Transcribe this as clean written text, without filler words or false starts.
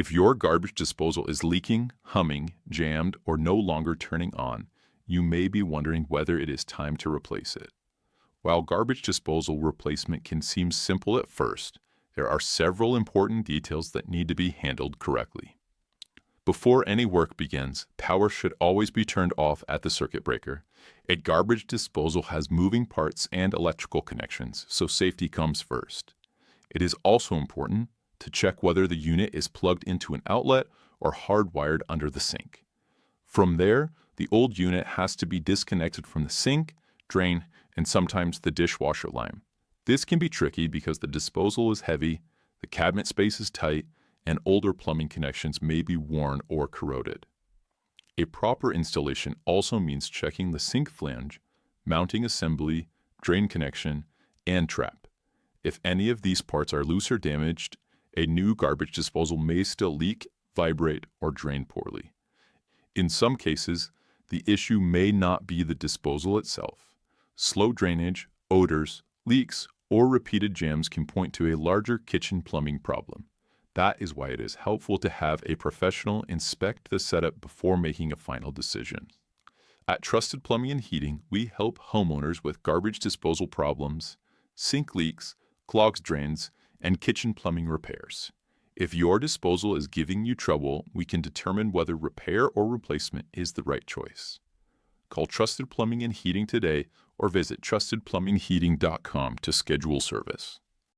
If your garbage disposal is leaking, humming, jammed, or no longer turning on, you may be wondering whether it is time to replace it. While garbage disposal replacement can seem simple at first, there are several important details that need to be handled correctly. Before any work begins, power should always be turned off at the circuit breaker. A garbage disposal has moving parts and electrical connections, so safety comes first. It is also important to check whether the unit is plugged into an outlet or hardwired under the sink. From there, the old unit has to be disconnected from the sink, drain, and sometimes the dishwasher line. This can be tricky because the disposal is heavy, the cabinet space is tight, and older plumbing connections may be worn or corroded. A proper installation also means checking the sink flange, mounting assembly, drain connection, and trap. If any of these parts are loose or damaged, a new garbage disposal may still leak, vibrate, or drain poorly. In some cases, the issue may not be the disposal itself. Slow drainage, odors, leaks, or repeated jams can point to a larger kitchen plumbing problem. That is why it is helpful to have a professional inspect the setup before making a final decision. At Trusted Plumbing and Heating, we help homeowners with garbage disposal problems, sink leaks, clogged drains, and kitchen plumbing repairs. If your disposal is giving you trouble, we can determine whether repair or replacement is the right choice. Call Trusted Plumbing and Heating today or visit trustedplumbingheating.com to schedule service.